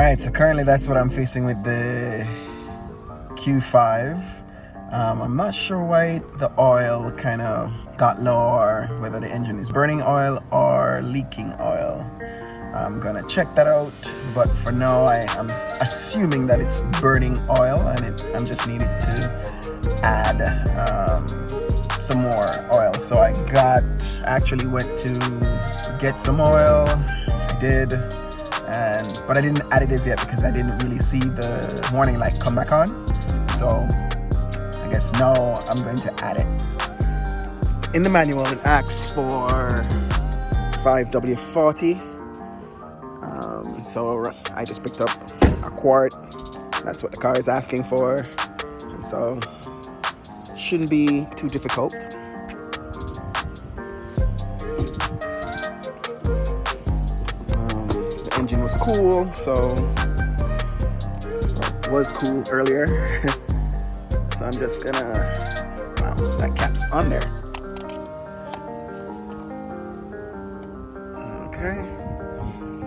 Alright, so currently that's what I'm facing with the Q5. I'm not sure why the oil kind of got low, or whether the engine is burning oil or leaking oil. I'm gonna check that out, but for now I'm assuming that it's burning oil, and I'm just needed to add some more oil. So I actually went to get some oil. I did, but I didn't add it as yet because I didn't really see the warning light come back on. So I guess now I'm going to add it. In the manual it asks for 5W40. So I just picked up a quart. That's what the car is asking for, and so it shouldn't be too difficult. The engine was cool, was cool earlier. So I'm just gonna, wow, that cap's on there. Okay,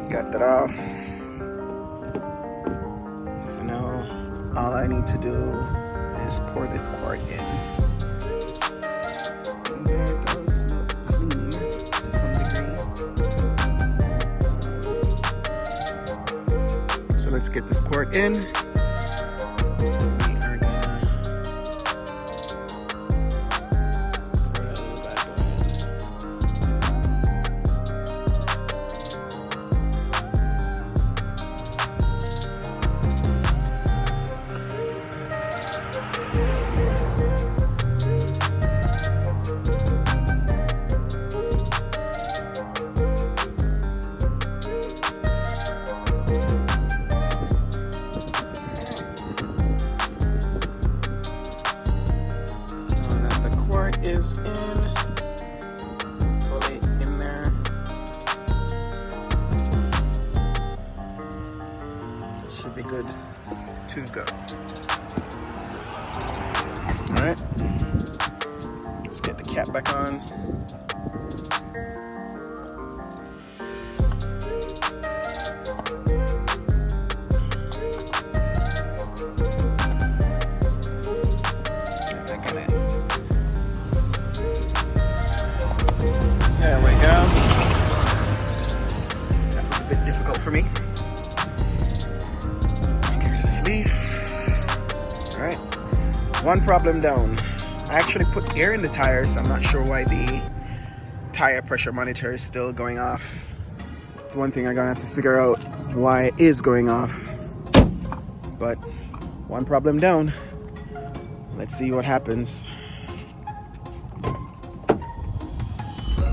got that off. So now all I need to do is pour this quart in. And there it does look clean to some degree. So let's get this quart in. Is in, fully in there. Should be good to go. Alright, let's get the cap back on. There we go. That was a bit difficult for me. Get rid of this leaf. Alright. One problem down. I actually put air in the tires. I'm not sure why the tire pressure monitor is still going off. It's one thing I'm gonna have to figure out why it is going off. But one problem down. Let's see what happens.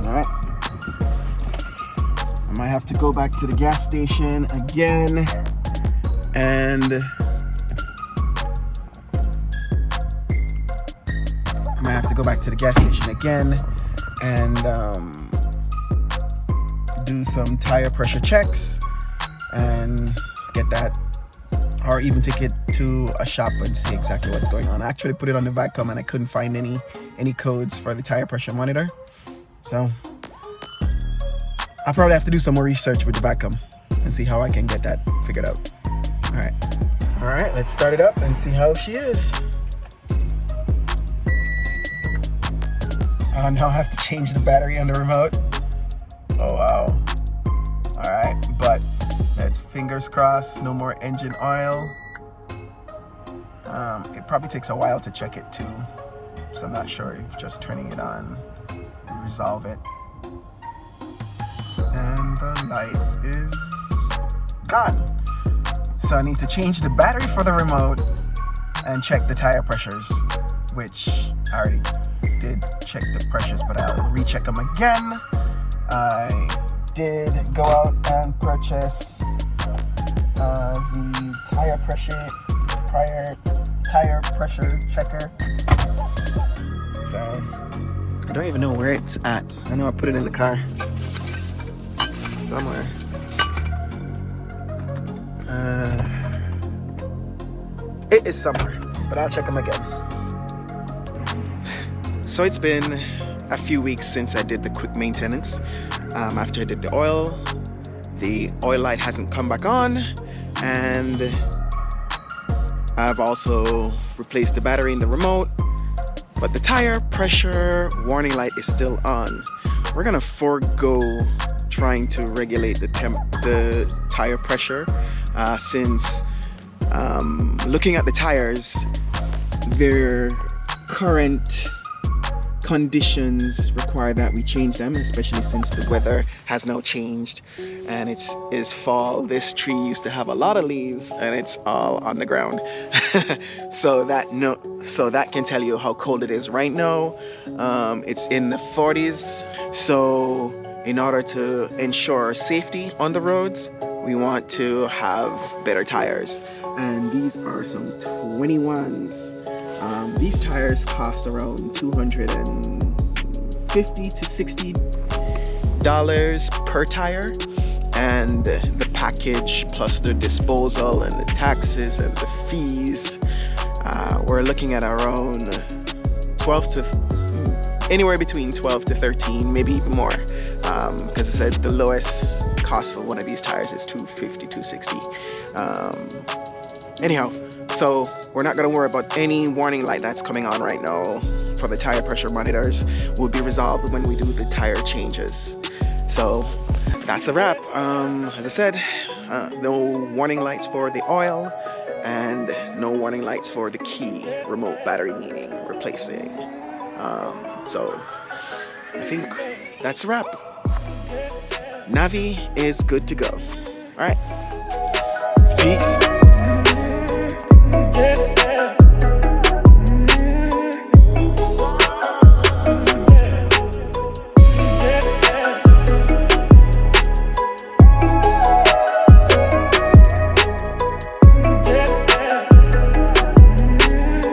Alright, I might have to go back to the gas station again, and do some tire pressure checks and get that, or even take it to a shop and see exactly what's going on. I actually put it on the vacuum and I couldn't find any codes for the tire pressure monitor. So I'll probably have to do some more research with the vacuum and see how I can get that figured out. All right, let's start it up and see how she is. Oh, now I have to change the battery on the remote. Oh wow. All right, but let's fingers crossed, no more engine oil. It probably takes a while to check it too, so I'm not sure if just turning it on will resolve it. And the light is gone. So I need to change the battery for the remote and check the tire pressures, which I already did check the pressures, but I'll recheck them again. I did go out and purchase the tire pressure checker. So I don't even know where it's at. I know I put it in the car somewhere. It is somewhere, but I'll check them again. So it's been a few weeks since I did the quick maintenance. After I did the oil light hasn't come back on, and I've also replaced the battery in the remote, but the tire pressure warning light is still on. We're gonna forego trying to regulate the tire pressure since looking at the tires, their current conditions require that we change them, especially since the weather has now changed and it is fall. This tree used to have a lot of leaves and it's all on the ground. so that can tell you how cold it is right now. It's in the 40s. So in order to ensure safety on the roads, we want to have better tires, and these are some 21s. These tires cost around $250 to $60 per tire, and the package plus the disposal and the taxes and the fees, we're looking at around anywhere between 12 to 13, maybe even more, because I said the lowest cost for one of these tires is $250, $260. Anyhow, so we're not going to worry about any warning light that's coming on right now for the tire pressure monitors. Will be resolved when we do the tire changes. So that's a wrap. As I said, no warning lights for the oil and no warning lights for the key remote battery needing replacing. So I think that's a wrap. Navi is good to go. All right, peace.